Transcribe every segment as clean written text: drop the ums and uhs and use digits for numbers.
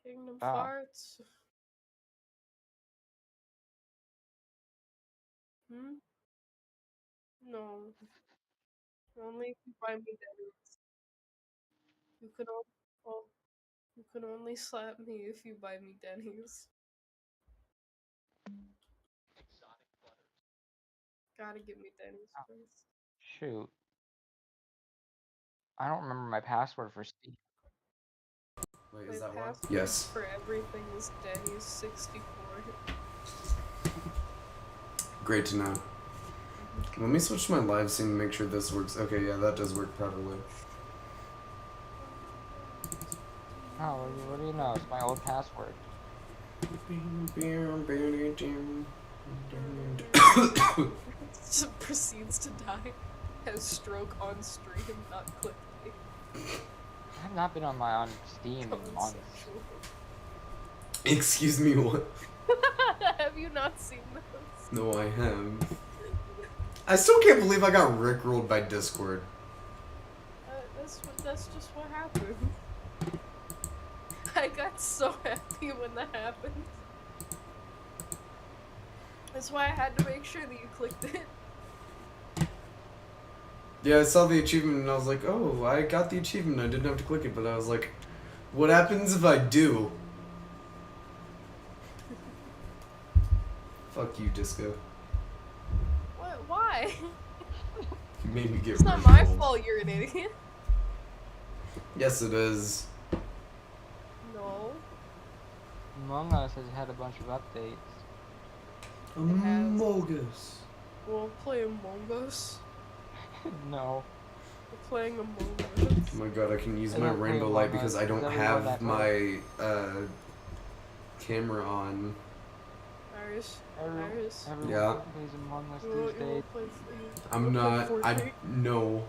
Kingdom Ah. Farts. Hmm? No. Only if you buy me Denny's. You can only, oh, you can only slap me if you buy me Denny's. Gotta give me Denny's first. Shoot. I don't remember my password for Steam. Wait, My is that one? password Yes. for everything is Denny's 64. Great to know. Let me switch to my live scene to make sure this works. Okay, yeah, that does work probably. Oh, what do you know? It's my old password. Proceeds to die. Has stroke on stream, not clickbait. I have not been on Steam in months. Consensual. Excuse me, what? Have you not seen those? No, I have. I still can't believe I got rickrolled by Discord. That's just what happened. I got so happy when that happened. That's why I had to make sure that you clicked it. Yeah, I saw the achievement and I was like, oh, I got the achievement. I didn't have to click it, but I was like, what happens if I do? Fuck you, Disco. What? Why? You made me get It's not my rickrolled. fault you're an idiot. Yes, it is. No. Among Us has had a bunch of updates. Among Us. We'll play Among Us. No. We're playing Among Oh Us. my god, I can use I my don't play rainbow Among light Us because I don't because everyone have that my camera on. Iris. Everyone Yeah. plays Among Us You will these days. play. I'm not. I no.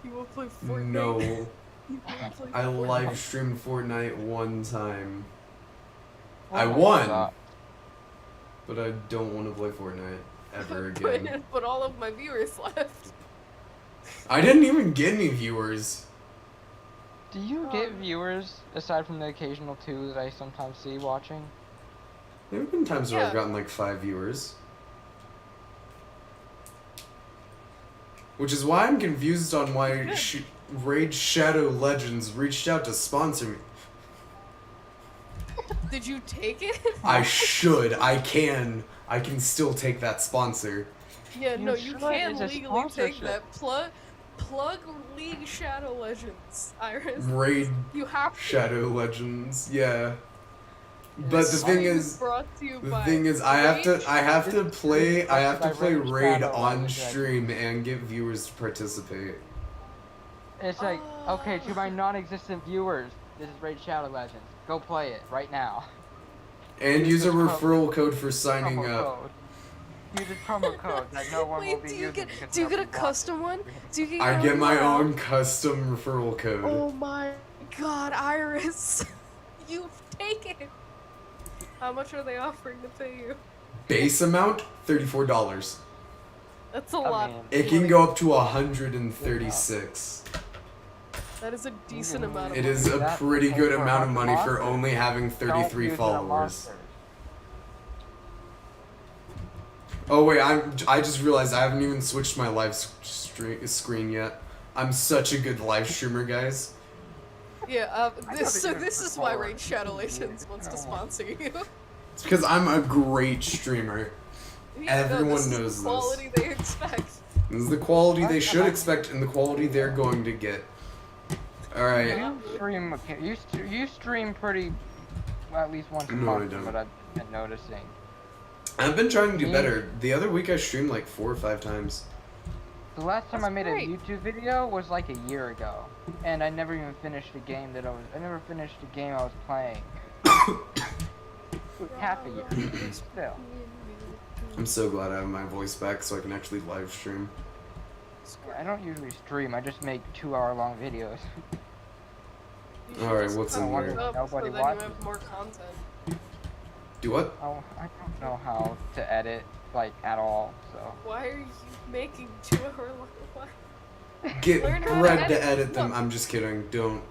You will play Fortnite. No. You will play I Fortnite. live streamed Fortnite one time. I Fortnite won, sucks. but I don't want to play Fortnite ever again. But all of my viewers left. I didn't even get any viewers. Do you get viewers aside from the occasional 2 that I sometimes see watching? There have been times where I've Yeah. gotten like 5 viewers. Which is why I'm confused on why Raid Shadow Legends reached out to sponsor me. Did you take it? I should. I can still take that sponsor. Yeah, You no, you should. can It's a legally take sponsorship. that. Plug League Shadow Legends, Iris. Raid You have to. Shadow Legends, yeah. But the This thing stream is, brought to you by I have to play Raid Raid Shadow on Legends. stream and get viewers to participate. It's like, okay, to my non-existent viewers, this is Raid Shadow Legends. Go play it right now. And use a this referral code for signing Promo up. code. Use a promo code that no one will Wait, be do you using. get because do you get a nobody wants custom it. one? Do you get I your get my URL? own custom referral code. Oh my god, Iris. You've taken. How much are they offering to pay you? Base amount $34. That's a lot. mean, It can go up to 136. That is a decent amount of It money. is a That pretty will good pay for amount of a money for monster. only having Don't 33 use it on followers. monsters. Oh wait, I just realized I haven't even switched my live screen yet. I'm such a good live streamer, guys. Yeah, I this thought you this were is why forward. Raid Shadow Legends wants to sponsor you. It's because I'm a great streamer. Everyone this knows is the quality they expect. This is the quality they should expect and the quality they're going to get. Alright. You stream pretty, well, at least once a No, I month, don't. from what I've been noticing. I've been trying to do better. The other week I streamed like 4 or 5 times. The last time I made great. a YouTube video was like a year ago, and I never even finished the game I never finished the game I was playing. Half a year, still. I'm so glad I have my voice back so I can actually live stream. I don't usually stream, I just make 2-hour-long videos. Alright, what's in here? So Nobody then you watches. have more content. Do what? Oh, I don't know how to edit, like, at all, so. Why are you making 2-hour long? Get Learn how to Bread to edit. edit them. Look. I'm just kidding. Don't.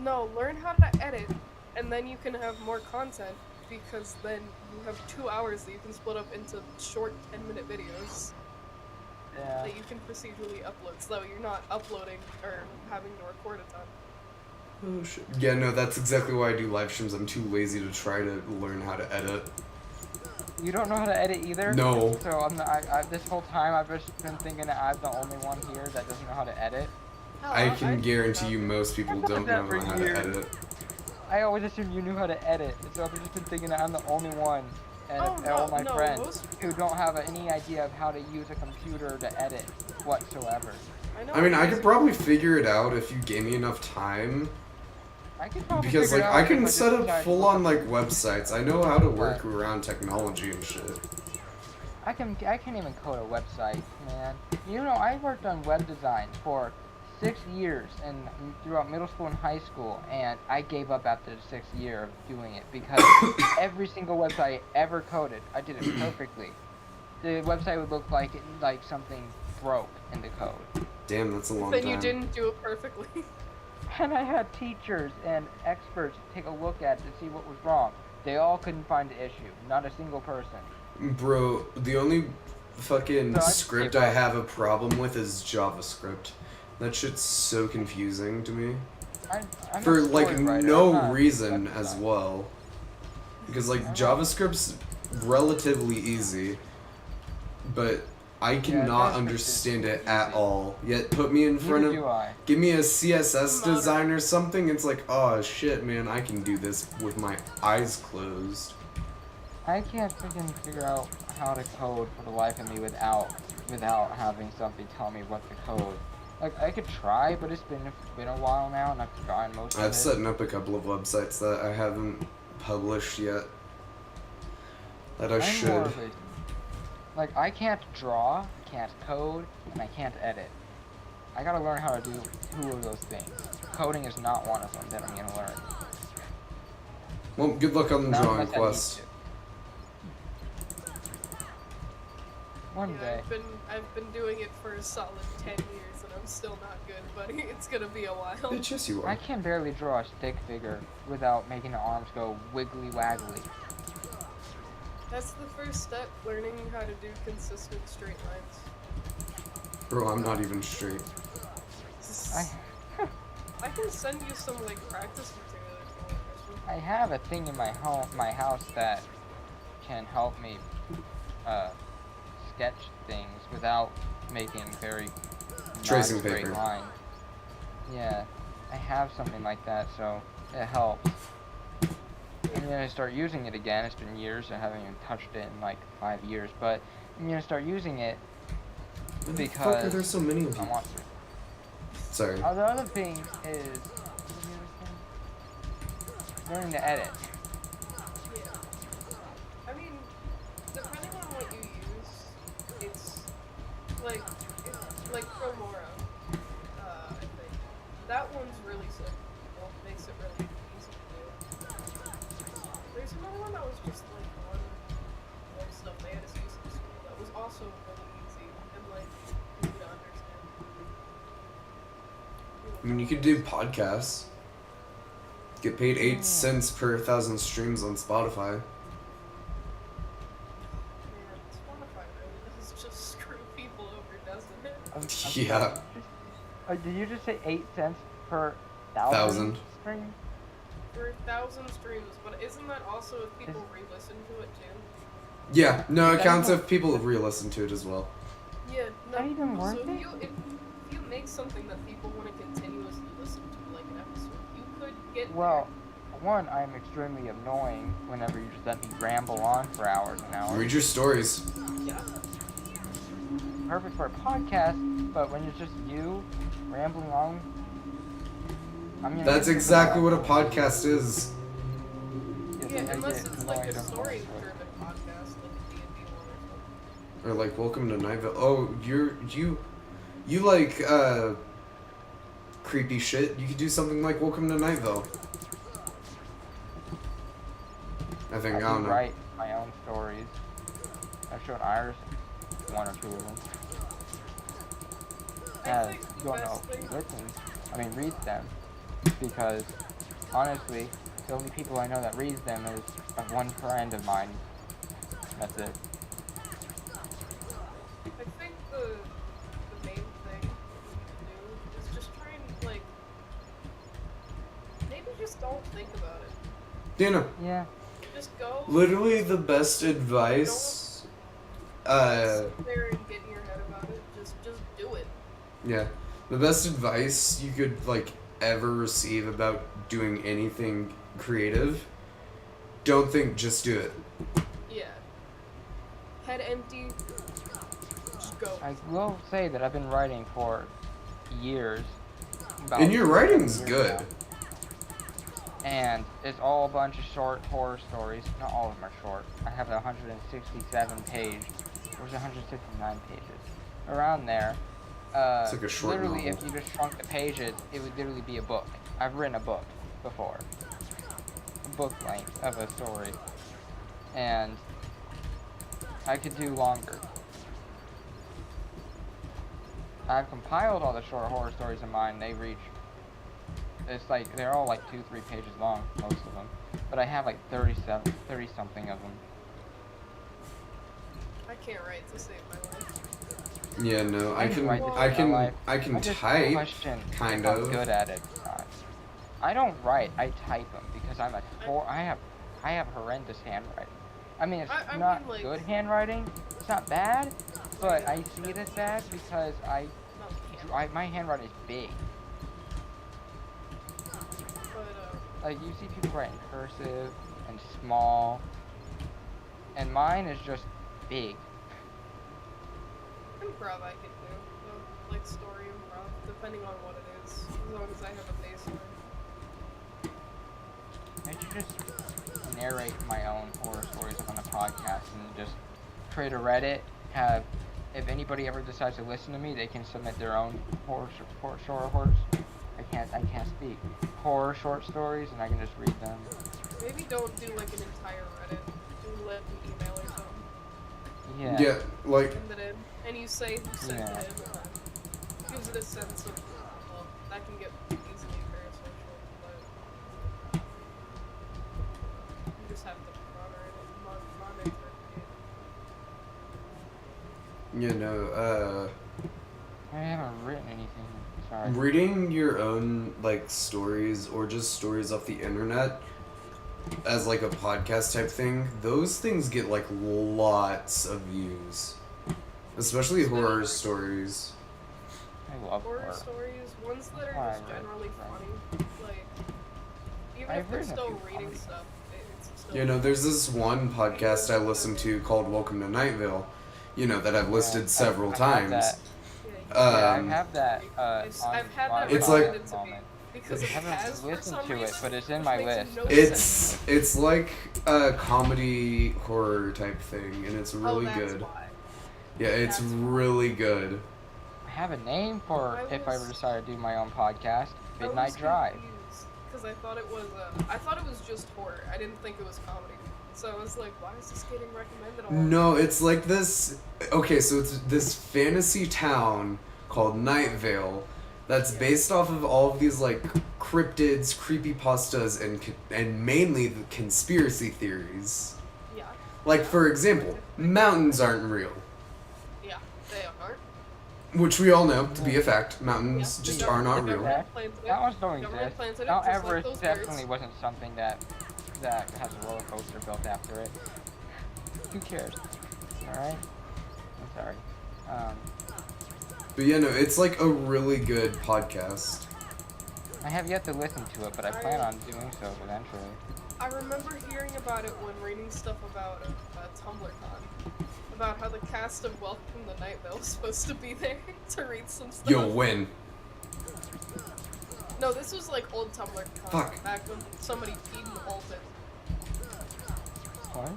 No, learn how to edit and then you can have more content because then you have 2 hours that you can split up into short 10-minute videos Yeah. that you can procedurally upload, so that you're not uploading or having to record a ton. Oh shit. Yeah, no, that's exactly why I do live streams. I'm too lazy to try to learn how to edit. You don't know how to edit either? No. So this whole time I've just been thinking that I'm the only one here that doesn't know how to edit. I can guarantee you most people I've done don't that know for how to years. edit. I always assumed you knew how to edit, and so I've just been thinking that I'm the only one, and Oh, all my no, friends most- who don't have any idea of how to use a computer to edit whatsoever. know I mean, I most- could probably figure it out if you gave me enough time. I could probably Because, figure like, it out I if can just set up decided to full-on, look like, websites. I know how to work Right. around technology and shit. I can't even code a website, man. You know, I worked on web design for 6 years and throughout middle school and high school, and I gave up after the 6th year of doing it because every single website I ever coded, I did it perfectly. The website would look like something broke in the code. Damn, that's a long Then time. you didn't do it perfectly. And I had teachers and experts take a look at it to see what was wrong. They all couldn't find the issue. Not a single person. Bro, the only fucking No, I script gave I up. have a problem with is JavaScript. That shit's so confusing to me. I'm For, a like, story writer, I'm no not a reason web as designer. well. Because, like, I'm not- JavaScript's relatively easy, but I cannot JavaScript understand is it at easy. all. Yet put me in front Neither of... do I. Give me a CSS Modern. design or something, it's like, oh shit, man, I can do this with my eyes closed. I can't freaking figure out how to code for the life of me without having something tell me what to code. Like, I could try, but it's been a while now, and I've forgotten most of I've it. set up a couple of websites that I haven't published yet. That I I'm more should. of a, like, I can't draw, can't code, and I can't edit. I gotta learn how to do 2 of those things. Coding is not one of them that I'm gonna learn. Well, good luck on the Not drawing unless I need quest. to. One Yeah, day. I've been doing it for a solid 10 years and I'm still not good, buddy. It's gonna be a while. Bitch, yes you I are. can barely draw a stick figure without making the arms go wiggly waggly. That's the first step, learning how to do consistent straight lines. Bro, I'm not even straight. I can send you some like practice material if you want, Christian. I have a thing in my house that can help me sketch things without making very Tracing non-straight paper. lines. Yeah, I have something like that, so it helps. I'm gonna start using it again. It's been years. I haven't even touched it in like 5 years, but I'm gonna start using it Why the fuck are because there so many of I you? want to. Sorry. The other thing is learning to edit. Yeah. I mean, depending on what you use, it's like Promora. I think that one's really simple. Makes it really easy to do. There's another one that was just like one stuff they had us use in school that was also really easy and like easy to understand. I mean, you could do podcasts. Get paid 8 cents per 1,000 streams on Spotify. Man, Spotify really does just screw people over, doesn't it? Yeah. Did you just say 8 cents per 1,000. stream? For 1,000 streams, but isn't that also if people re-listen to it too? Yeah, no, it That counts even- if people re-listen to it as well. Yeah, no. that even so worth if it? you make something that people want to continuously listen to, like an episode, you could get Well, one, I'm extremely annoying whenever you just let me ramble on for hours and hours. Read your stories. there. Yeah. Perfect for a podcast, but when it's just you rambling on, I'm gonna That's get exactly what a sick of podcast is. that. Yeah, I unless get it's like a annoyed on story-driven it. podcast, like a D&D one or something. Or like, welcome to Nightville. Oh, you like, creepy shit. You could do something like Welcome to Nightville. I think, I I don't can know. write my own stories. I've shown Iris 1 or 2 of them. I think You the don't know best if thing... he listens. I mean, reads them. Because, honestly, The only people I know that reads them is one friend of mine. That's it. I think the main thing you can do is just try and like maybe just don't think about it. Dana, Yeah. Just go. literally the best advice. Sit there and get in your head about it. Just do it. Yeah, the best advice you could like ever receive about doing anything creative. Don't think, just do it. Yeah. Head empty. Just go. I will say that I've been writing for years. And your writing's years good. now. And it's all a bunch of short horror stories. Not all of them are short. I have a 167 page. There's 169 pages. Around there. It's like a short literally, novel. if you just shrunk the pages, it would literally be a book. I've written a book before. A book length of a story. And I could do longer. I've compiled all the short horror stories of mine. They reach... It's like, they're all like 2-3 pages long, most of them. But I have like 30-something of them. I can't write to save my life. Yeah, no, I can, write to I save can, my life. I can I just type, question kind if of. I'm good at it. I don't write. I type them because I have horrendous handwriting. I mean, it's I not mean, like- good handwriting. It's not bad, but I see it as bad because my handwriting is big. But Like you see people writing cursive and small, and mine is just big. improv I can do. Like story improv, depending on what it is. As long as I have a baseline. I should just narrate my own horror stories on a podcast and just create a Reddit. Have if anybody ever decides to listen to me, they can submit their own I can't speak. Horror short stories, and I can just read them. Maybe don't do like an entire Reddit. Do like an email or something. Yeah. Yeah, like, Send it in, and you say who sent Yeah. it in, and then gives it a sense of, well, that can get easily parasocial, but you just have to monitor it and monitor it. you know, I haven't written anything. Sorry. reading your own like stories or just stories off the internet as like a podcast type thing, those things get like lots of views, especially horror stories. I love Horror horror. stories, ones that are Why, just right, generally right. funny, like, even I've if they're written a still few reading comedy stuff, it's still... You know, there's this one podcast I listen to called Welcome to Nightville, you know, that I've listed several I have times. that. Yeah, I have that. I've had that It's like- recommended to me because I it haven't has for listened some to it, reason, but it's in which my makes list. no sense. It's like a comedy horror type thing, and it's really that's good. why. Yeah, it's That's why. really good. I have a name for I if I was- ever decide to do my own podcast. Midnight Drive. Because I thought it was just horror. I didn't think it was comedy. So I was like, why is this getting recommended all No, it's like this. Okay, so it's this fantasy town called Nightvale that's Yeah. based off of all of these like cryptids, creepypastas, and mainly the conspiracy theories. Yeah, Like for example, mountains aren't real, yeah, they are. which we all know to be a fact. Mountains Yeah, just the are not government- real. the government plans it. That ones don't Government exist. plans it, Mount just like Everest those definitely birds. wasn't something that has a roller coaster built after it. Who cares? Alright? I'm sorry. But yeah, no, it's like a really good podcast. I have yet to listen to it, but I plan on doing so eventually. I remember hearing about it when reading stuff about TumblrCon. About how the cast of Welcome to Nightville was supposed to be there to read some stuff. Yo, when? No, this was like old TumblrCon. Fuck. Back when somebody peed in the pulpit. What?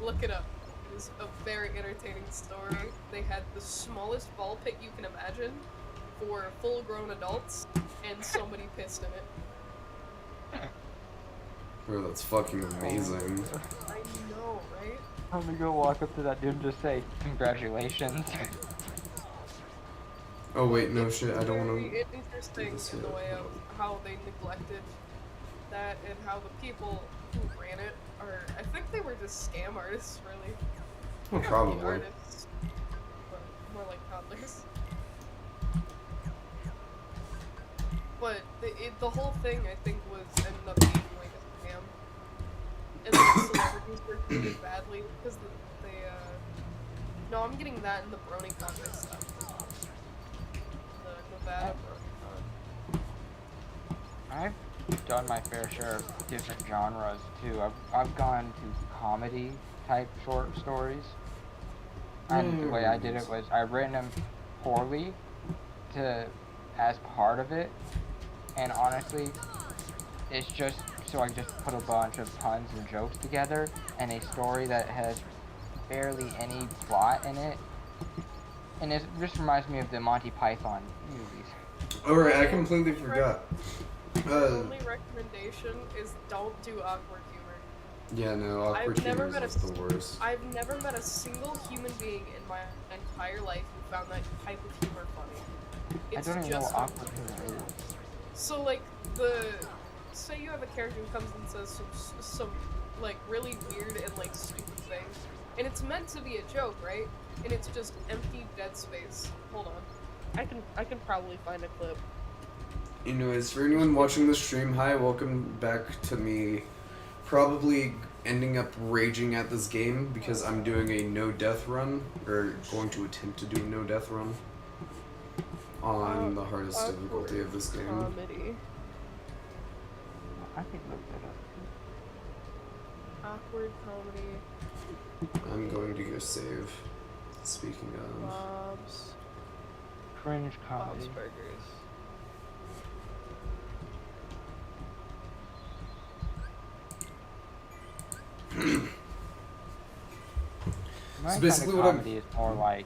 Look it up. It was a very entertaining story. They had the smallest ball pit you can imagine for full-grown adults, and somebody pissed in it. Bro, that's fucking amazing. I know, right? I'm gonna go walk up to that dude and just say, congratulations. Oh wait, no shit. I don't want Very to. interesting this in the yet. way of how they neglected that and how the people who ran it are. I think they were just scam artists, really. Well, Not really probably. artists, but more like toddlers. But the whole thing, I think, was ended up being like a scam. And the celebrities were treated badly because they. No, I'm getting that in the BronyCon mixed up. The Nevada BronyCon. I've done my fair share of different genres too. I've gone to comedy type short stories, and the way I did it was I written them poorly to as part of it, and honestly, it's just so I just put a bunch of puns and jokes together, and a story that has barely any plot in it, and it just reminds me of the Monty Python movies. Alright, I completely forgot. My only recommendation is don't do awkward humor. Yeah, no, awkward humor is the worst. I've never met a single human being in my entire life who found that type of humor funny. It's I don't even know just what awkward humor is. So like say you have a character who comes and says some like really weird and like stupid thing, and it's meant to be a joke, right? And it's just empty dead space. Hold on, I can probably find a clip. Anyways, for anyone watching the stream, hi, welcome back to me. Probably ending up raging at this game because I'm doing a no-death run, or going to attempt to do a no-death run on the hardest difficulty of this game. Comedy. I can look that up. Awkward comedy. I'm going to go save. Speaking of... Bob's Cringe comedy. Burgers. My So basically kind what of comedy is more like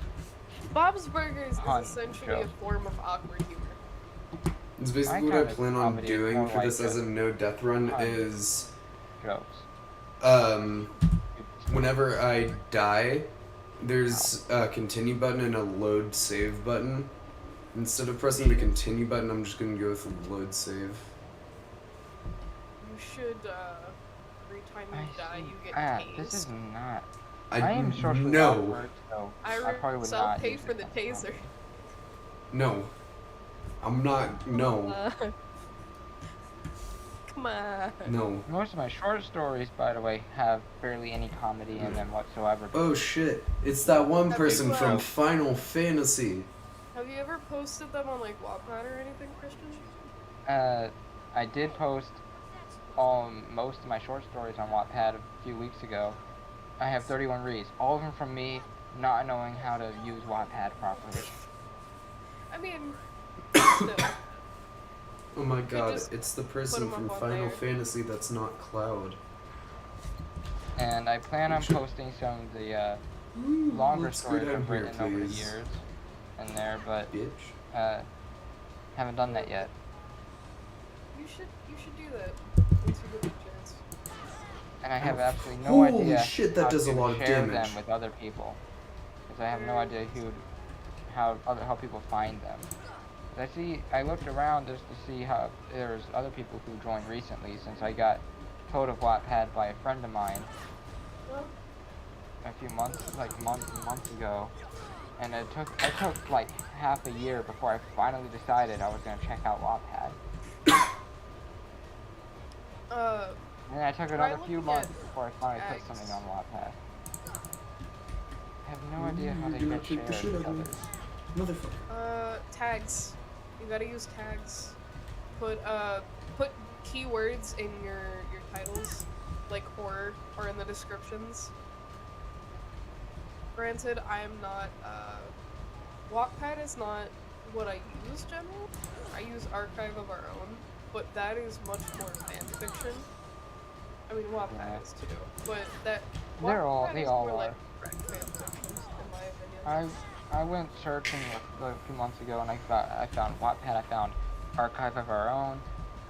Bob's Burgers Hunt is essentially a show. form of awkward humor. It's basically My what I kind of plan on comedy is doing more for like this as a no-death run Hunt is... jokes. Whenever I die, there's a continue button and a load save button. Instead of pressing the continue button, I'm just gonna go with the load save. You should, every time you die, you get tased. This is not. I am socially no, awkward, so I probably would I'll not pay use for it the as well. taser. no. I'm not, no, Come on. no. Most of my short stories, by the way, have barely any comedy in them whatsoever. Oh shit, it's that one Have person you, from Final Fantasy. Have you ever posted them on, like, Wattpad or anything, Christian? I did post most of my short stories on Wattpad a few weeks ago. I have 31 reads, all of them from me not knowing how to use Wattpad properly. I mean, still. Oh my god, just it's the put person 'em from up on Final there. Fantasy that's not Cloud. And I plan on posting some of the longer Let's go stories down I've here, written over the please. years in there, but Bitch. haven't done that yet. You should do that once you get the chance. And I have absolutely no Holy idea shit, that how does a to lot of share damage. them with other people, because I have no idea how people find them. I looked around just to see how there's other people who joined recently, since I got told of Wattpad by a friend of mine Well, a few months ago, and I took like half a year before I finally decided I was gonna check out Wattpad. And then I took another few looking months at before I finally put tags. something on Wattpad. I have no idea how they You're get gonna kick the shared shit with out of me. others. Motherfucker. Tags. You gotta use tags. Put keywords in your titles, like horror, or in the descriptions. Granted, I am not, Wattpad is not what I use generally. I use Archive of Our Own, but that is much more fan fiction. I mean, Wattpad Yeah. is too, but that They're all- Wattpad they is all more are. like direct fan fiction, in my opinion. I went searching a few months ago, and I found Wattpad. I found Archive of Our Own.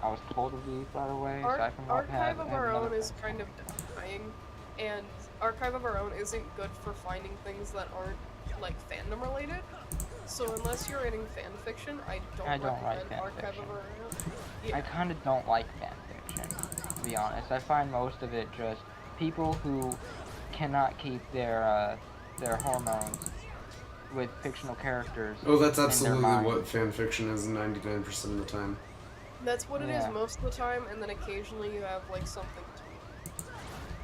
I was told of these, by the way. Aside from Wattpad, Archive of I have Our another Own is friend. kind of dying, and Archive of Our Own isn't good for finding things that aren't like fandom related. So unless you're writing fan fiction, I I don't write recommend fan Archive fiction. of Arena. I Yeah. kind of don't like fan fiction, to be honest. I find most of it just people who cannot keep their hormones with fictional characters Oh, that's in their absolutely mind. what fan fiction is 99% of the time. That's what it is Yeah. most of the time, and then occasionally you have like something to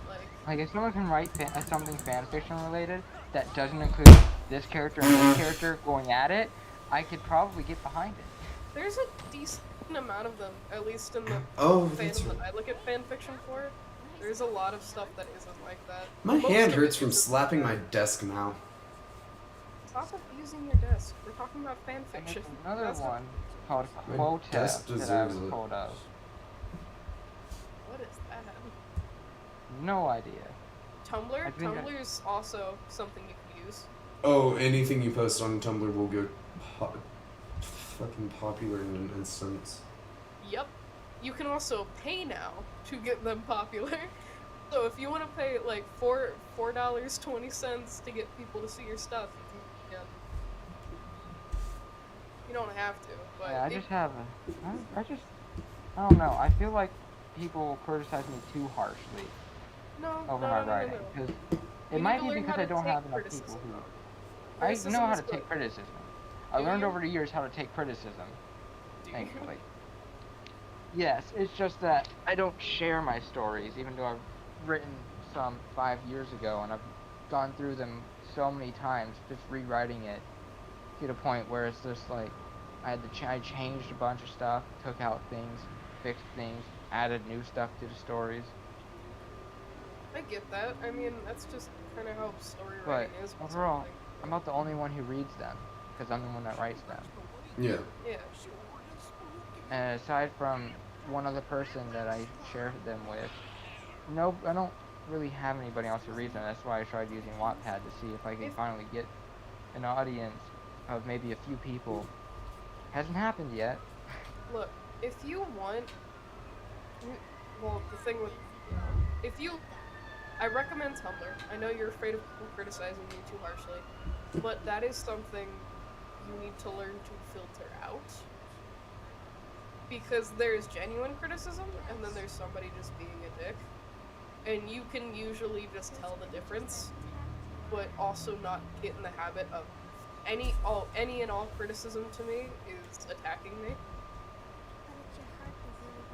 like. Like if someone can write something fan fiction related that doesn't include this character and this character going at it, I could probably get behind it. There's a decent amount of them, at least in the Oh, that's fandom that right. I look at fan fiction for. There's a lot of stuff that isn't like that. My Most hand of hurts it from isn't slapping like my that. desk now. Stop abusing your desk. We're talking about fan And fiction. there's another That's not- one called My Quota desk that I deserves was it. told of. What is that? No idea. Tumblr? I think Tumblr is also something you can use. Oh, anything you post on Tumblr will go fucking popular in an instant. Yep. You can also pay now to get them popular. So if you want to pay like $4.20 to get people to see your stuff, you can. You don't have to, but Yeah, I just have I don't know. I feel like people criticize me too harshly no, over no, my no, no, writing no, no. because You it need might to be learn because how I to don't take have enough criticism. people who. I Criticism know how is to good. take criticism. I Do learned you? over the years how to take criticism, Do you? thankfully. Yes, it's just that I don't share my stories, even though I've written some 5 years ago and I've gone through them so many times, just rewriting it to the point where it's just like I changed a bunch of stuff, took out things, fixed things, added new stuff to the stories. I get that. I mean, that's just kind of how story But writing is. with overall, something. I'm not the only one who reads them, because I'm the one that writes them. Yeah. Yeah. And aside from one other person that I share them with, no, I don't really have anybody else who reads them. That's why I tried using Wattpad to see if I can finally get an audience of maybe a few people. Hasn't happened yet. Look, if you want, well, the thing with, I recommend Tumblr. I know you're afraid of people criticizing you too harshly, but that is something you need to learn to filter out. Because there's genuine criticism, and then there's somebody just being a dick. And you can usually just tell the difference, but also not get in the habit of any and all criticism to me is attacking me.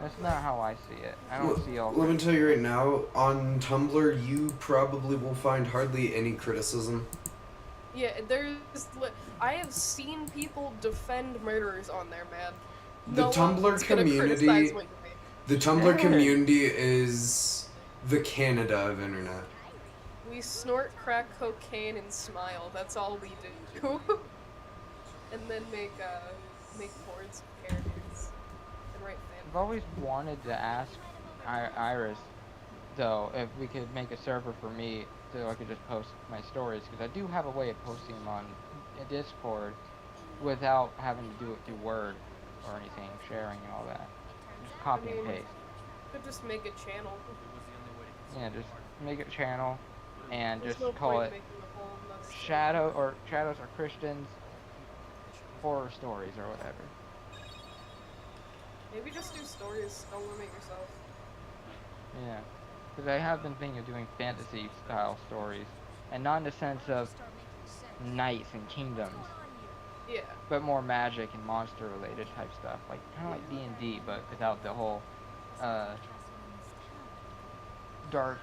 That's not how I see it. I don't see all. Let me tell you right now, on Tumblr, you probably will find hardly any criticism. Yeah, I have seen people defend murderers on there, man. The No Tumblr one's gonna community, criticize what you make. the Tumblr Hey. community is the Canada of internet. We snort crack cocaine and smile. That's all we do. And then make boards of characters and write I've fan. always wanted to ask Iris, though, if we could make a server for me so I could just post my stories, because I do have a way of posting them on Discord without having to do it through Word or anything, sharing and all that. Just copy and paste. Could just make a channel. Yeah, just make a channel and There's just no call point it making a whole nother story. Shadows are Christians horror stories or whatever. Maybe just do stories. Don't limit yourself. Yeah, because I have been thinking of doing fantasy style stories, and not in the sense of knights and kingdoms, Yeah. but more magic and monster related type stuff, like kind of like D&D, but without the whole dark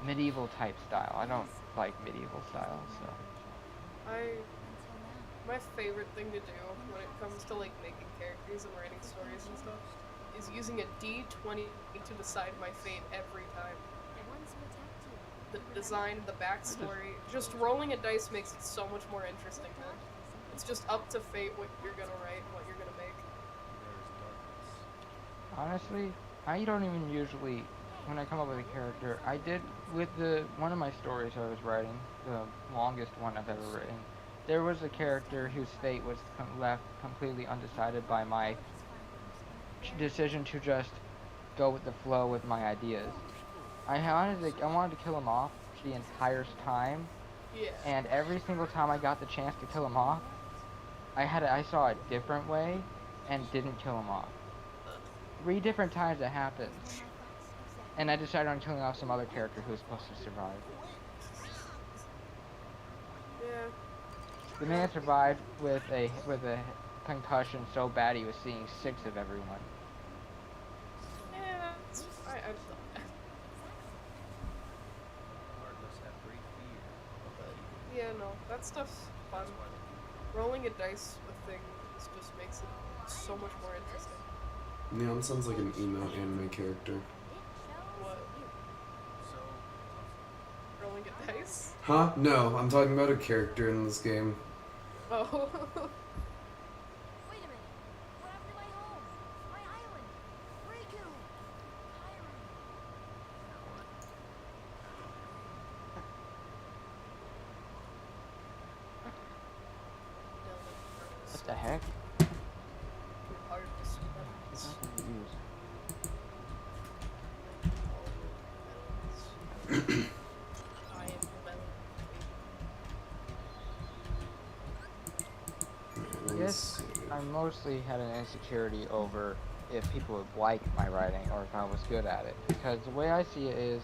medieval type style. I don't like medieval style, so. My favorite thing to do when it comes to like making characters and writing stories and stuff is using a D20 to decide my fate every time. The design, the backstory, just rolling a dice makes it so much more interesting, man. It's just up to fate what you're gonna write and what you're gonna make. Honestly, I don't even usually, when I come up with a character, I did with one of my stories I was writing, the longest one I've ever written. There was a character whose fate was left completely undecided by my decision to just go with the flow with my ideas. I wanted to kill him off the entire time, Yeah. and every single time I got the chance to kill him off, I saw a different way, and didn't kill him off. 3 different times it happened, and I decided on killing off some other character who was supposed to survive. Yeah. The man survived with a concussion so bad he was seeing 6 of everyone. Yeah. I've done that. But yeah, no, that stuff's fun. Rolling a dice with things just makes it so much more interesting. Neon sounds like an emo anime character. What? Rolling a dice? Huh? No, I'm talking about a character in this game. Oh. Wait a minute. What happened to my home? My island? Riku! What the heck? I guess I mostly had an insecurity over if people would like my writing or if I was good at it. Because the way I see it is,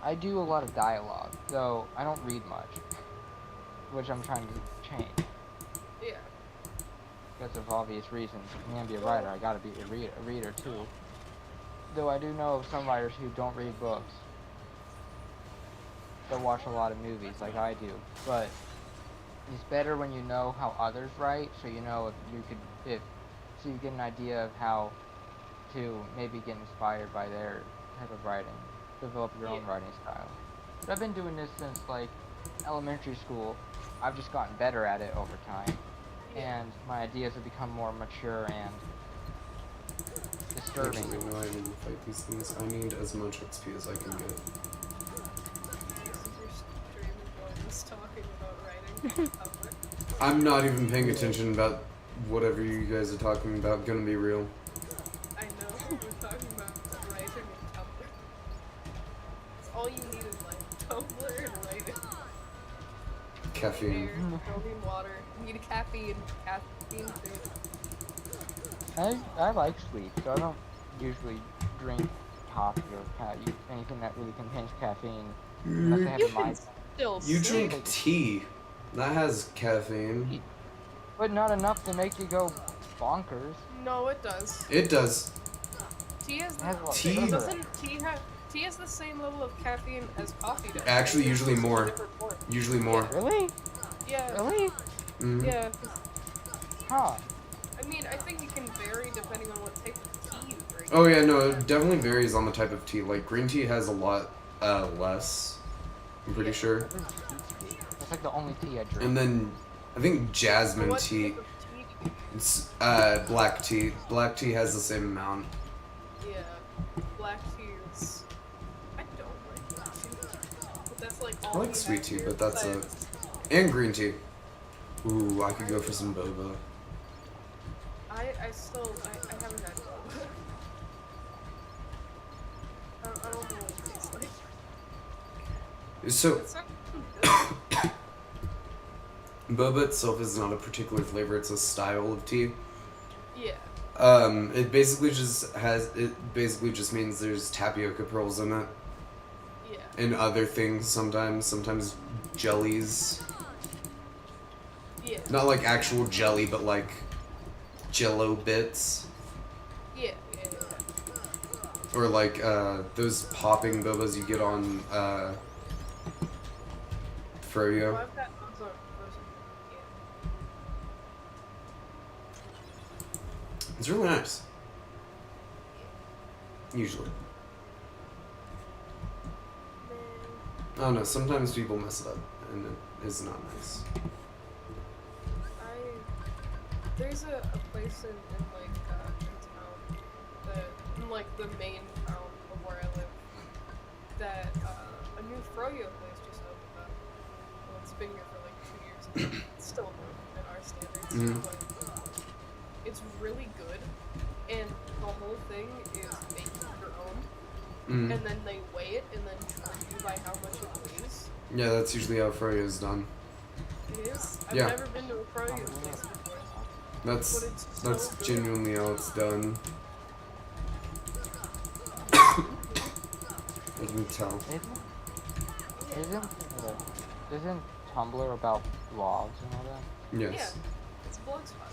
I do a lot of dialogue, though I don't read much, which I'm trying to change. Yeah. Because of obvious reasons. If I'm gonna be a writer, I gotta be a reader too. Though I do know of some writers who don't read books. They'll watch a lot of movies like I do, but it's better when you know how others write, so you know so you get an idea of how to maybe get inspired by their type of writing, develop your own writing style. But I've been doing this since like elementary school. I've just gotten better at it over time, and my ideas have become more mature and disturbing. Actually, no, I need to fight these things. I need as much XP as I can get. Talking about writing. I'm not even paying attention about whatever you guys are talking about. Gonna be real. I know. We're talking about writing and Tumblr. It's all you need in life. Tumblr and writing. Caffeine. Air, don't need water. You need caffeine. Caffeine too. I like sleep, so I don't usually drink coffee or anything that really contains caffeine unless I have a mind. Still You sleep. drink tea. That has caffeine. But not enough to make you go bonkers. No, it does. It does. Tea has Has what? Tea? Sugar. Doesn't tea has the same level of caffeine as coffee does. Actually, It's usually just in a more. different form. Usually more. Really? Yeah. Really? Mhm. Yeah. Huh. I mean, I think it can vary depending on what type of tea you drink. Oh yeah, no, it definitely varies on the type of tea. Like green tea has a lot less. I'm pretty sure. That's like the only tea I drink. And then I think jasmine What tea. type of tea do you It's black tea. Black tea has the same amount. Yeah, black tea is. I don't like black tea, but that's like all. I like we sweet have tea, here but that's it. besides- And green tea. Ooh, I could go for some boba. I haven't had boba. I don't know what it tastes like. So It sounds good. boba itself is not a particular flavor; it's a style of tea. Yeah. It basically just means there's tapioca pearls in it Yeah. and other things sometimes jellies. Yeah. Not like actual jelly, but like jello bits. Yeah. Or like those popping bobas you get on Froyo. Oh, I've got those on frozen. It's really nice. Usually. Yeah. I don't know, sometimes people mess it up and it is not nice. There's a place in like in town that in like the main town of where I live that a new Froyo place just opened up. Well, it's been here for like 2 years. It's still new in our standards, Mhm. but it's really good, and the whole thing is make your own. Mm. and then they weigh it and then charge you by how much it weighs. Yeah, that's usually how Froyo is done. It is. I've Yeah. never been to a Froyo place before. That's But it's so that's good. genuinely how it's done. I can tell. Isn't Tumblr about blogs and all that? Yes. Yeah, it's Blogspot.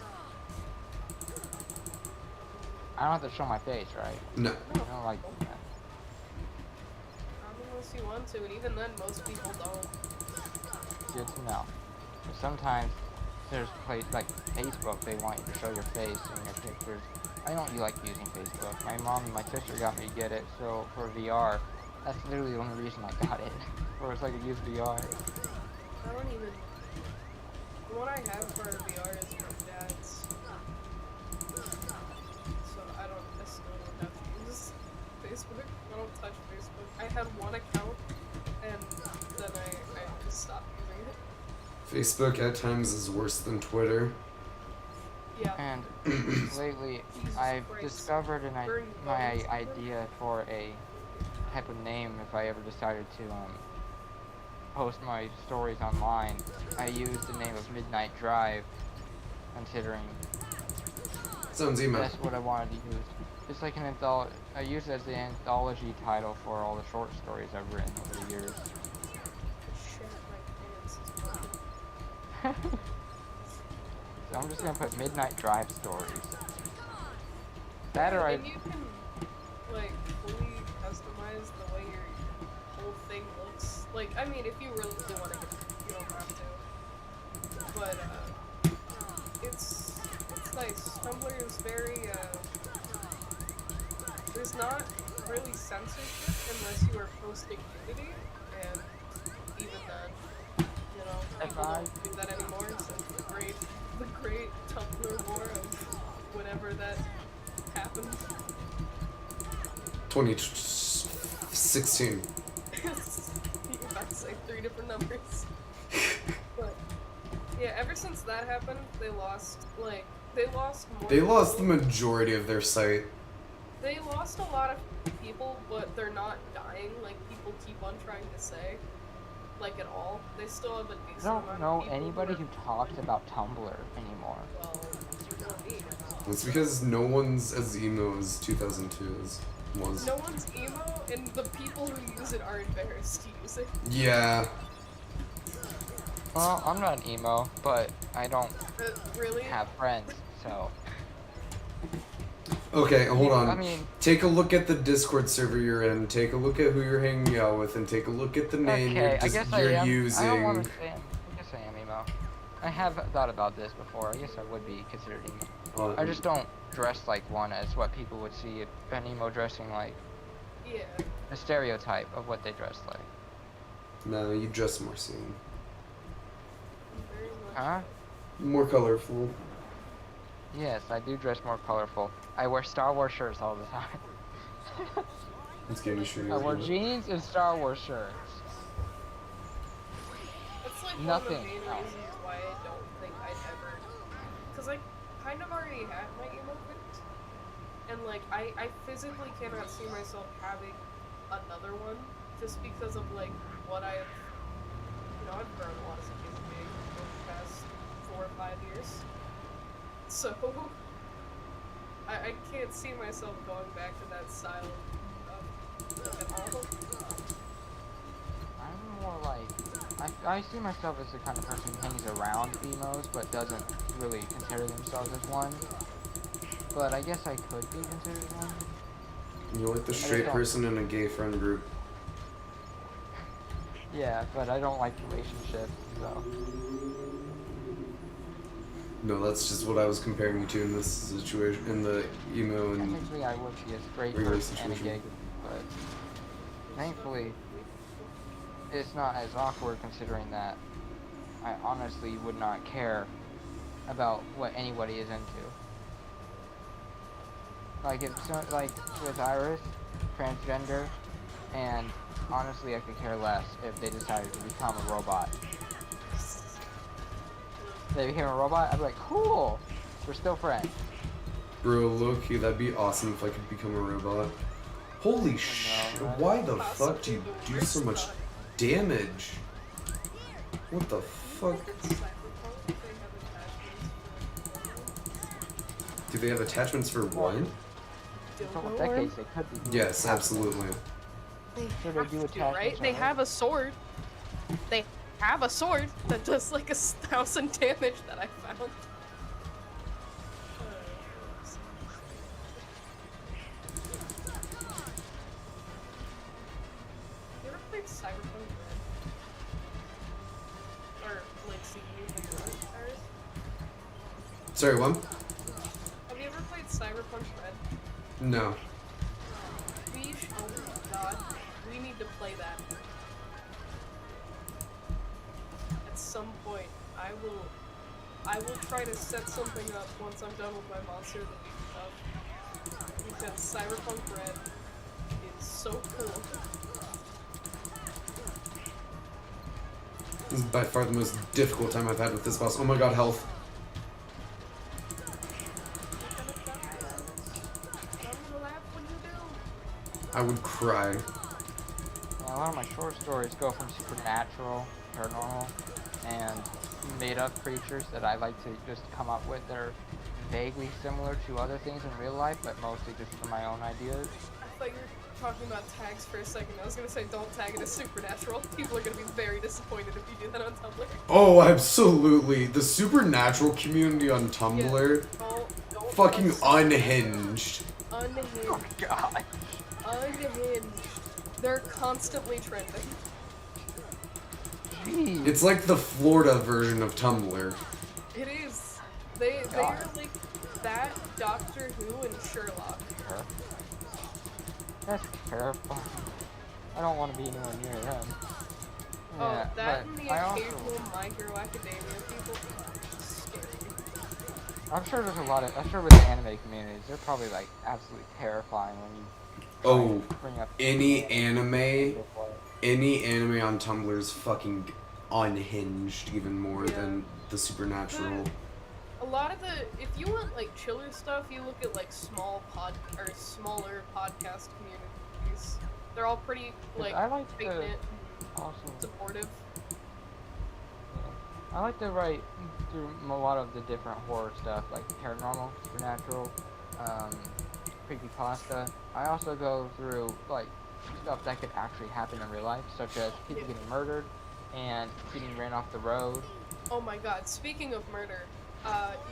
I don't have to show my face, right? No. I don't like that. Not unless you want to, and even then, most people don't. Good to know. But sometimes there's places like Facebook, they want you to show your face and your pictures. I don't like using Facebook. My mom and my sister got me to get it, so for VR, that's literally the only reason I got it. Or so I could use VR. I don't even. The one I have for VR is from Dad's. So I still don't have to use Facebook. I don't touch Facebook. I had one account, and then I just stopped using it. Facebook at times is worse than Twitter. Yeah. And lately, Jesus I've Christ. discovered Burn my bones. idea for a type of name if I ever decided to post my stories online. I used the name of Midnight Drive, considering Sounds emo. that's what I wanted to use. It's like an anthology. I use it as the anthology title for all the short stories I've written over the years. Shit, my pants is So I'm just gonna put Midnight Drive stories. That or I. And you can, like, fully customize the way your whole thing looks. Like, I mean, if you really want to, you don't have to. But, it's nice. Tumblr is very, there's not really censorship unless you are posting nudity, and even then, you know, people don't do that anymore, so the great Tumblr war of whenever that happened. 2016. You're about to say 3 different numbers. But, yeah, ever since that happened, they lost more. They lost the majority of their site. They lost a lot of people, but they're not dying like people keep on trying to say. Like, at all. They still have a I decent don't amount know of people anybody who who talks about Tumblr anymore. well, you know me. It's because no one's as emo as 2002 was. No one's emo, and the people who use it are embarrassed to use it. Yeah. Well, I'm not an emo, but I don't Really? have friends, so. Okay, hold on. I mean, Take a look at the Discord server you're in. Take a look at who you're hanging out with, and take a look at the name okay, I you're, guess I you're am. using. I don't want to say. I guess I am emo. I have thought about this before. I guess I would be considered emo. I just don't dress like one as what people would see an emo dressing like. Yeah. A stereotype of what they dress like. No, you dress more scene. Very much. Huh? More colorful. Yes, I do dress more colorful. I wear Star Wars shirts all the time. Let's get you sure. I wear jeans and Star Wars shirts. It's like Nothing one of the main else. reasons why I don't think I'd ever, because I kind of already had my emo phase, and like I physically cannot see myself having another one, just because of like what I've, I've grown a lot as a human being over the past 4 or 5 years, so I can't see myself going back to that style of at all. I'm more like, I see myself as the kind of person who hangs around emos, but doesn't really consider themselves as one. But I guess I could be considered one. You're like the straight don't. person in a gay friend group. Yeah, but I don't like relationships, so. No, that's just what I was comparing you to in this situation, in the emo and Technically, I would be a straight regular person and a situation. gay, but thankfully, it's not as awkward considering that I honestly would not care about what anybody is into. Like like with Iris, transgender, and honestly, I could care less if they decided to become a robot. If they became a robot, I'd be like, cool, we're still friends. Bro, low-key, that'd be awesome if I could become a robot. Holy shit! right? Why the fuck do you Possibly do the so worst much time. damage? What the fuck? Do they have attachments for what? For a couple Dildo decades, arm? they could be doing Yes, attachments. absolutely. They So they have do to, attachments right? They already? have a sword. They have a sword that does like 1,000 damage that I found. You ever played Cyberpunk Red? Or like seen anything about it, Cyrus? Sorry, what? Have you ever played Cyberpunk Red? No. Oh my god, we need to play that. At some point, I will try to set something up once I'm done with my Monster of the Week stuff. Because Cyberpunk Red is so cool. This is by far the most difficult time I've had with this boss. Oh my god, health. I would cry. Yeah, a lot of my short stories go from supernatural, paranormal, and made-up creatures that I like to just come up with that are vaguely similar to other things in real life, but mostly just from my own ideas. I thought you were talking about tags for a second. I was gonna say don't tag it as supernatural. People are gonna be very disappointed if you do that on Tumblr. Oh, absolutely. The supernatural community on Tumblr, Don't fucking post- unhinged. Unhinged. Oh god. Unhinged. They're constantly trending. Jeez. It's like the Florida version of Tumblr. It is. They are like that, Doctor Who, and Sherlock. That's terrifying. I don't want to be anywhere near them. Oh, Yeah, that and but the I also, occasional My Hero Academia people. Scary. I'm sure there's a lot of, I'm sure with the anime communities, they're probably like absolutely terrifying when you try Oh, and bring up any anime on Tumblr is fucking unhinged even more Yeah. than the supernatural. A lot of the, if you want like chiller stuff, you look at like smaller podcast communities. They're all pretty like I like tight to knit, also, supportive. I like to write through a lot of the different horror stuff, like paranormal, supernatural, creepypasta. I also go through like stuff that could actually happen in real life, such as people getting murdered and getting ran off the road. Oh my god! Speaking of murder,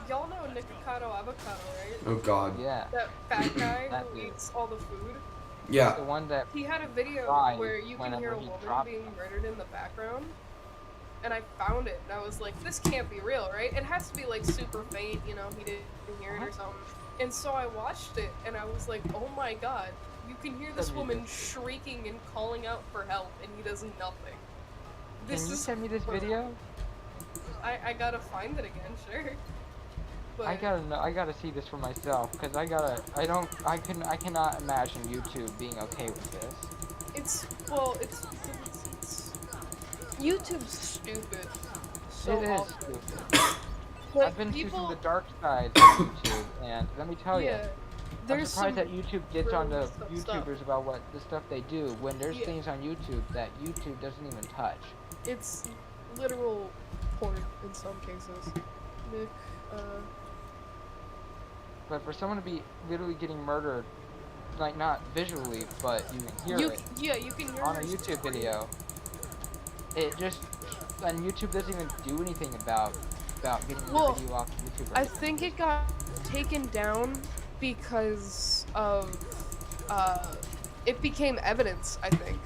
y'all know Nikocado Avocado, right? Oh god. Yeah, That fat guy That who dude. eats all the food. Yeah. the one that He had a video Cries where you can hear whenever a he woman drops being them. murdered in the background. And I found it, and I was like, this can't be real, right? It has to be like super faint, you know, he didn't hear it or something. And so I watched it, and I was like, oh my god, you can hear this Send me woman this. shrieking and calling out for help, and he does nothing. Can you send me this video? I gotta find it again, sure. But I gotta see this for myself, because I cannot imagine YouTube being okay with this. it's YouTube's stupid. So It is awful. stupid. Like, I've been people, to the dark side of YouTube, and let me tell you, yeah, I'm there's surprised some that YouTube gets really on to messed up stuff. YouTubers about what the stuff they do when there's Yeah. things on YouTube that YouTube doesn't even touch. It's literal porn in some cases. Nick, But for someone to be literally getting murdered, like not visually, but you can hear it you can hear on a her YouTube scream. video, it just, and YouTube doesn't even do anything about getting the Well, video off YouTube. I think it got taken down because of it became evidence, I think.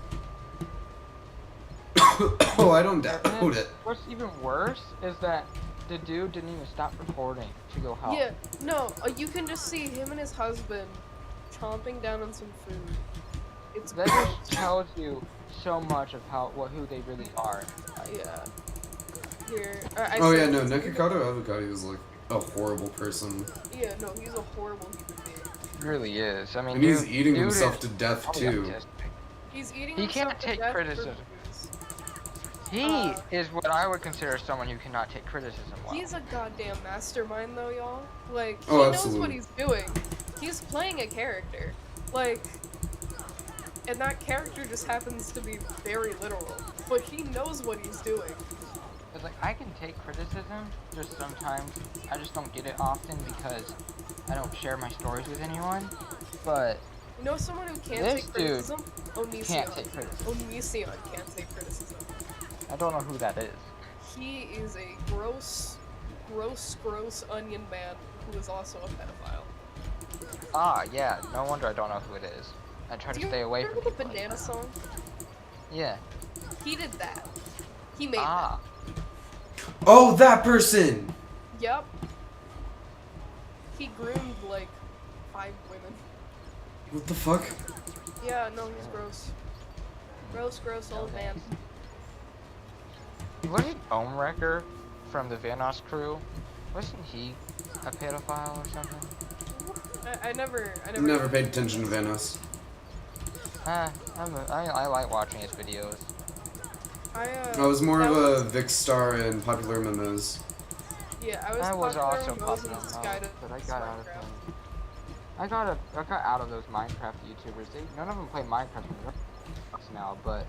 Oh, I don't doubt And it. what's even worse is that the dude didn't even stop recording to go help. Yeah, no, you can just see him and his husband chomping down on some food. It's That gross. just tells you so much of who they really are. Yeah. Here. Oh yeah, no, Nikocado Avocado is like a horrible person. Yeah, no, he's a horrible human being. It really is. I mean, And he's eating dude himself is to death probably too. autistic. He's eating He himself can't to take death for criticism. views. He is what I would consider someone who cannot take criticism well. He's a goddamn mastermind, though, y'all. Like, he Oh, knows absolutely. what he's doing. He's playing a character. Like, and that character just happens to be very literal, but he knows what he's doing. It's like I can take criticism, just sometimes I just don't get it often because I don't share my stories with anyone. But You know someone who can't This take dude criticism? Onision. can't take criticism. Onision can't take criticism. I don't know who that is. He is a gross onion man who is also a pedophile. Ah, yeah. No wonder I don't know who it is. I try Do to you stay away from remember the people like banana that. song? Yeah. He did that. He made Ah. Oh, that person! that. Yep. He groomed like 5 women. What the fuck? Yeah, no, he's gross. Gross old man. Wasn't Omewrecker from the Vanos crew? Wasn't he a pedophile or something? I never Never paid attention to Vanos. I like watching his videos. I was more of a Vicstar and Popular MMOs. Yeah, I was popular also when popular, Moses guided but I got out of Minecraft. them. I got out of those Minecraft YouTubers. None of them play Minecraft now, but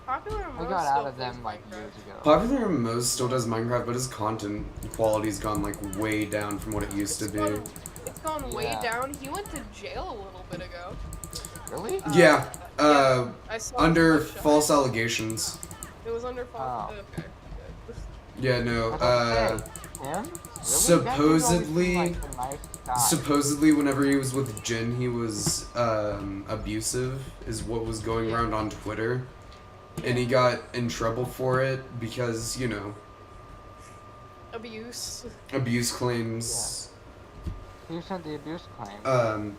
Popular I MMOs got still out of them plays like Minecraft. years ago. Popular MMOs still does Minecraft, but his content quality's gone like way down from what it used to be. It's gone way Yeah. down. He went to jail a little bit ago. Really? Yeah, I saw under the shot. false allegations. It was under false. Oh. Okay. Good. Yeah, no, I was gonna say, him? Really? supposedly- That dude always seemed like a nice guy. Supposedly, whenever he was with Jin, he was abusive, is what was going around on Twitter. And he got in trouble for it because, you know, Abuse. abuse claims. Who sent the abuse claim?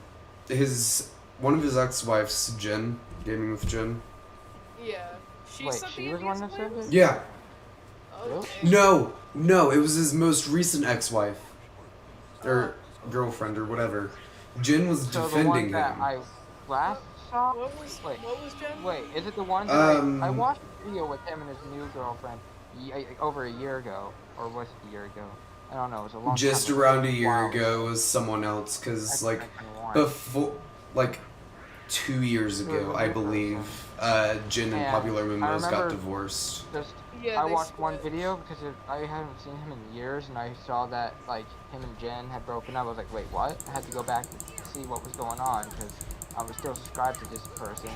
One of his ex-wives, Jin, gaming with Jin. Yeah. She Wait, said she the was one abuse that said claims? this? Yeah. Okay. No, it was his most recent ex-wife. Or girlfriend, or whatever. Jin was So the defending one him. that I last saw? What was Jen? Wait, is it the one that I watched a video with him and his new girlfriend over a year ago, or was it a year ago? I don't know. It was a long Just time around a year Wow. ago was someone else, because, like, 2021. before, like, 2 years ago, I believe, Jin and And Popular I Mimos got remember- divorced. Just Yeah, I they watched one split. video because I hadn't seen him in years, and I saw that like him and Jen had broken up. I was like, wait, what? I had to go back to see what was going on because I was still subscribed to this person.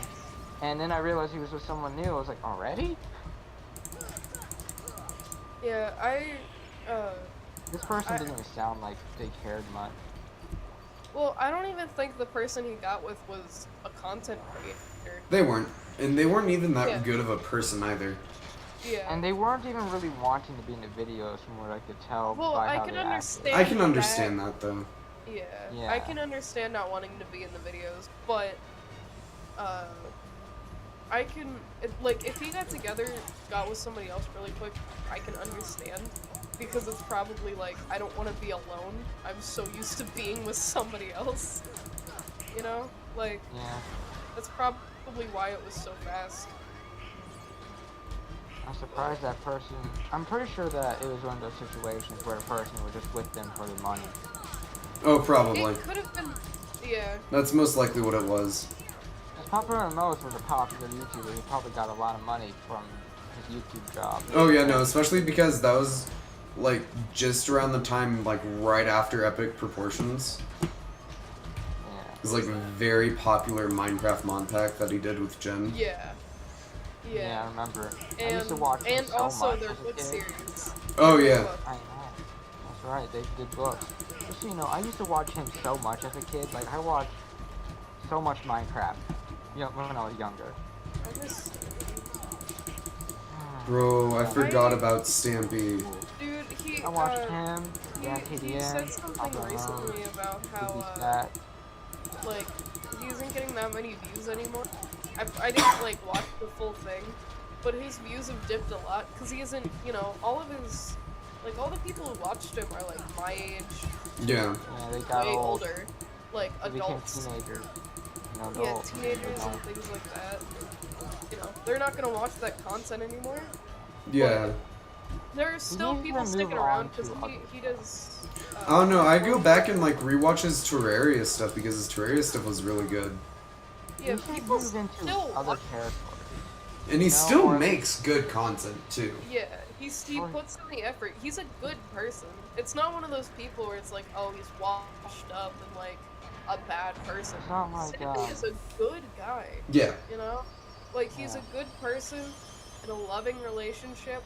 And then I realized he was with someone new. I was like, already? Yeah, This person I- didn't even sound like they cared much. well, I don't even think the person he got with was a content creator. They weren't. And they weren't even that Yeah. good of a person either. Yeah. And they weren't even really wanting to be in the videos from what I could tell well, by I how can they acted. understand. I can understand that, though. Yeah. Yeah. I can understand not wanting to be in the videos, but I can like if he got with somebody else really quick, I can understand because it's probably like I don't want to be alone. I'm so used to being with somebody else. You know? Like Yeah. that's probably why it was so fast. I'm surprised that person. I'm pretty sure that it was one of those situations where the person was just with them for the money. Oh, probably. It could have been yeah. That's most likely what it was. As Popular Mose was a popular YouTuber, he probably got a lot of money from his YouTube job. Oh, yeah, no, especially because that was, like, just around the time, like, right after Epic Proportions. Yeah. It was, like, a very popular Minecraft mod pack that he did with Jen. Yeah. Yeah, I Yeah. remember. I And used to watch them and so also much their as a book kid. series. Oh, yeah. I know. That's right, they did books. Just so you know, I used to watch him so much as a kid. Like, I watched so much Minecraft when I was younger. I just Bro, I forgot about Stampy. dude, he I watched him, he, Dan he TDM, said something recently about how that. like he isn't getting that many views anymore. I didn't like watch the full thing, but his views have dipped a lot because he isn't, you know, all of his like all the people who watched him are like my age, Yeah. Yeah, they got way old. older, like They became adults. teenagers. You know, Yeah, adults, teenagers and adults. things like that. You know, they're not gonna watch that content anymore. Yeah. There are still needs to people sticking move around on because to other he does. I don't know, I go back and, like, rewatch his Terraria stuff because his Terraria stuff was really good. Yeah, He should people move into still other watch. territories. And he No, still or- makes good content too. Yeah, he Or- puts in the effort. He's a good person. It's not one of those people where it's like, oh, he's washed up and like a bad person. It's not like, Sandy is a good guy. Yeah. You know, like he's Yeah. a good person in a loving relationship,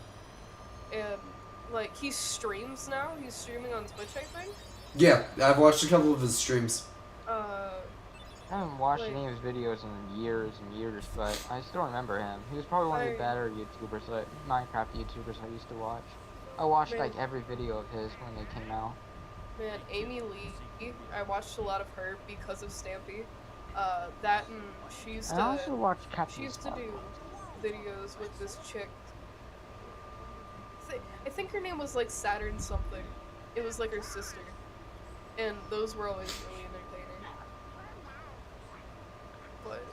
and like he streams now. He's streaming on Twitch, I think. Yeah, I've watched a couple of his streams. I haven't watched Like- any of his videos in years and years, but I still remember him. He was probably one of the I- better YouTubers, like Minecraft YouTubers I used to watch. I watched Man. like every video of his when they came out. Man, Amy Lee, I watched a lot of her because of Stampy. That and she used I also to watched Captain she used to Spark. do videos with this chick. I think her name was like Saturn something. It was like her sister, and those were always really entertaining. But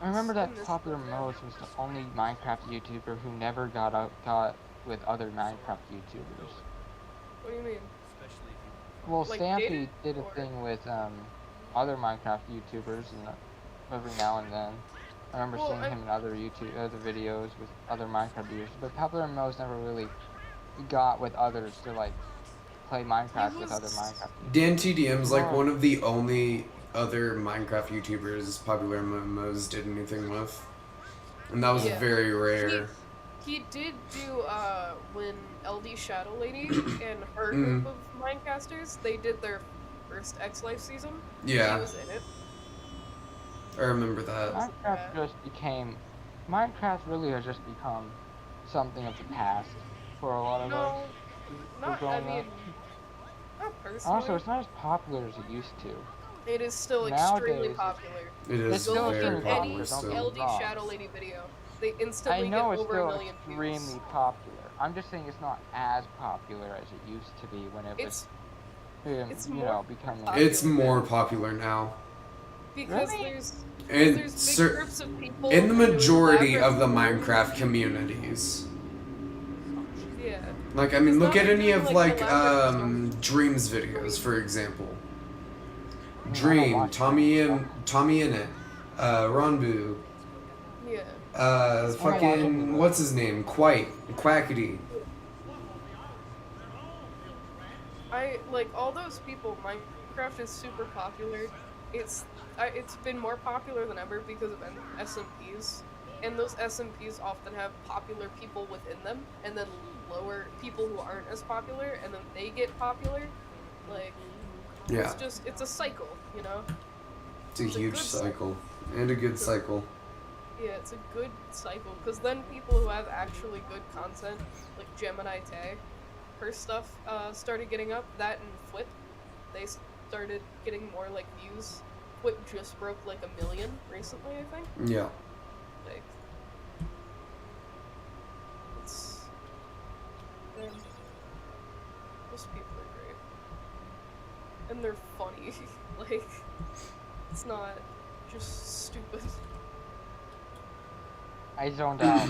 I remember that miss Popular them. Mose was the only Minecraft YouTuber who never got with other Minecraft YouTubers. What do you mean? Well, Like Stampy dated, did a or- thing with other Minecraft YouTubers, and every now and then, I remember Well, seeing I- him in other videos with other Minecraft videos. But Popular Mose never really got with others to like play Minecraft with other was- Minecraft YouTubers. Dan TDM's like Oh. one of the only other Minecraft YouTubers Popular Mose did anything with. And that was Yeah. very rare. He did do when LD Shadow Lady and her Mhm. group of Minecasters, they did their first X Life season. He Yeah, was in it. I remember that. Minecraft just became. Minecraft really has just become something of the past for a lot of us. No, not. I growing mean, up. not personally. Also, it's not as popular as it used to. It is still extremely Nowadays, popular. It It's is Go still look very at extremely any popular don't still. get me LD wrong. Shadow Lady video. They I instantly know get it's over a still million extremely views. popular. I'm just saying it's not as popular as it used to be when it was, it's you more know, becoming. popular. It's more popular now. Because Really? there's And big cer- groups of people in the doing majority elaborate- of the Minecraft communities. Yeah. Like, I mean, It's look not at any doing, of, like, like, elaborate Dream's videos, for example. I don't Dream, watch Tommy that. and It, Ronbu, Yeah. fucking, what's his name? Quackity. I like all those people. Minecraft is super popular. It's been more popular than ever because of SMPs, and those SMPs often have popular people within them, and then lower people who aren't as popular, and then they get popular. Like Yeah, it's a cycle, you know. it's a it's a huge good cycle. And a good cycle. Yeah, it's a good cycle because then people who have actually good content, like Gemini Tay, her stuff started getting up. That and Flip, they started getting more like views. Flip just broke like 1 million recently, I think. Yeah. Like, it's man, those people are great, and they're funny. Like, it's not just stupid. I zoned out.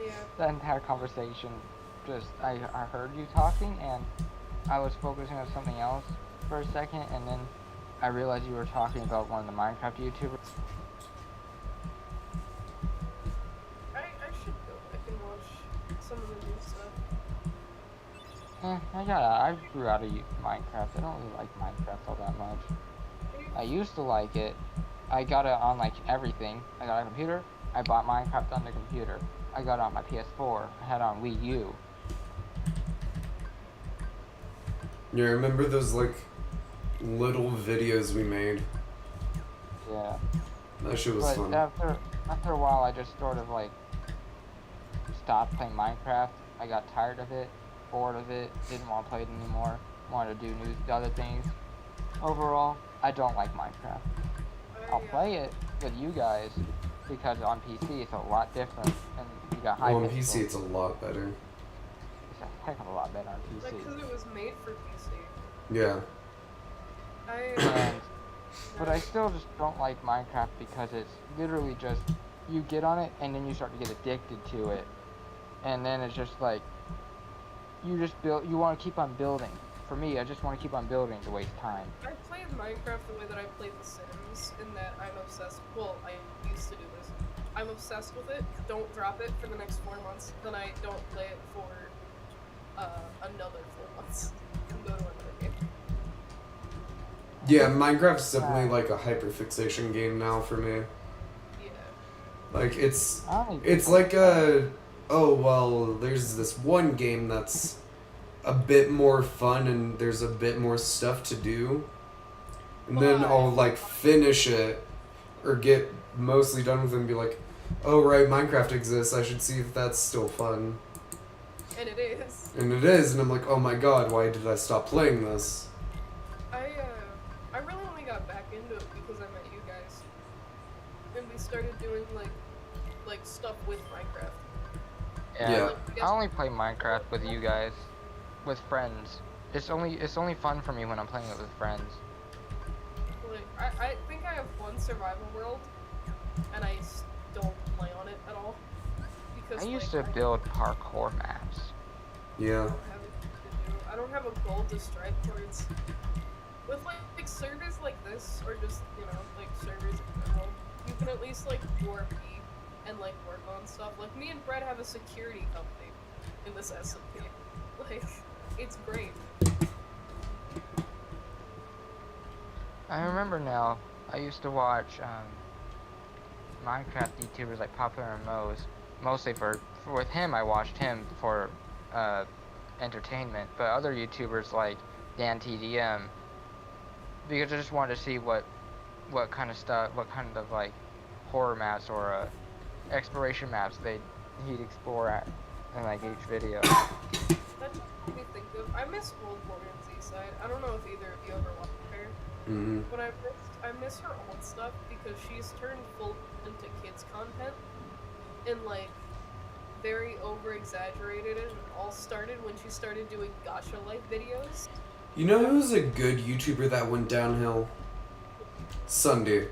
Yeah. That entire conversation, I heard you talking and I was focusing on something else for a second, and then I realized you were talking about one of the Minecraft YouTubers. I should go back and watch some of the new stuff. I grew out of Minecraft. I don't really like Minecraft all that much. I used to like it. I got it on like everything. I got a computer. I bought Minecraft on the computer. I got it on my PS4. I had it on Wii U. Yeah, remember those, like, little videos we made? Yeah. That shit was But fun. after a while, I just sort of like stopped playing Minecraft. I got tired of it, bored of it, didn't want to play it anymore. Wanted to do other things. Overall, I don't like Minecraft. I'll play it with you guys because on PC it's a lot different and you got high Well, on pixels. PC it's a lot better. It's a heck of a lot better on Like, PC. because it was made for PC. Yeah. And, but I still just don't like Minecraft because it's literally just you get on it and then you start to get addicted to it, and then it's just like you want to keep on building for me, I just want to keep on building to waste time. I played Minecraft the way that I played The Sims, in that I'm obsessed. Well, I used to do this. I'm obsessed with it. Don't drop it for the next 4 months. Then I don't play it for another 4 months and go to another game. Yeah, Minecraft's definitely like a hyperfixation game now for me. Yeah. Like it's Oh, like a oh well, there's this one game that's a bit more fun and there's a bit more stuff to do. And then I'll like finish it or get mostly done with it and be like, oh right, Minecraft exists, I should see if that's still fun. And it is. And it is, and I'm like, oh my god, why did I stop playing this? I really only got back into it because I met you guys. And we started doing like stuff with Minecraft. Yeah. Like, I only play Minecraft with you guys, with friends. It's only fun for me when I'm playing it with friends. Like, I think I have one survival world, and I don't play on it at all. Because I used like, to build parkour maps. Yeah. I don't have a goal to strive towards. With like servers like this, or just, you know, like servers in general, you can at least like warp and like work on stuff. Like me and Brett have a security company in this SMP. Like, it's great. I remember now, I used to watch Minecraft YouTubers like Popular and Moe's, mostly with him. I watched him for entertainment, but other YouTubers like Dan TDM, because I just wanted to see what kind of stuff, what kind of like horror maps or exploration maps he'd explore at in like each video. That just made me think of. I miss old Morgan Seaside. I don't know if either of you ever watched her. Mm-hmm. But I miss her old stuff because she's turned full into kids content, and like very over exaggerated. And it all started when she started doing Gacha Life videos. You know who's a good YouTuber that went downhill? Sunday.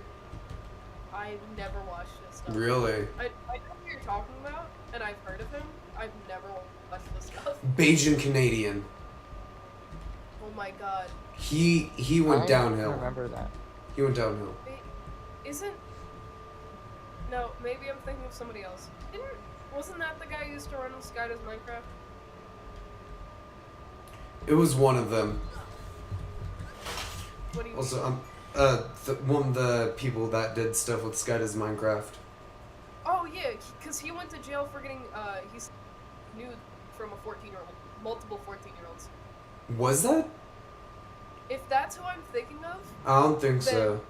I've never watched this stuff. Really? I know who you're talking about, and I've heard of him. I've never watched this stuff. Bajan Canadian. Oh my god. He went I downhill. remember that. He went downhill. Isn't... No, maybe I'm thinking of somebody else. Wasn't that the guy who used to run Sky Does Minecraft? It was one of them. What do you Also, mean? one of the people that did stuff with Sky Does Minecraft. Oh yeah, because he went to jail for getting, he's nude from a 14-year-old. Multiple 14-year-olds. Was that? If that's who I'm thinking of, I don't think Then- so.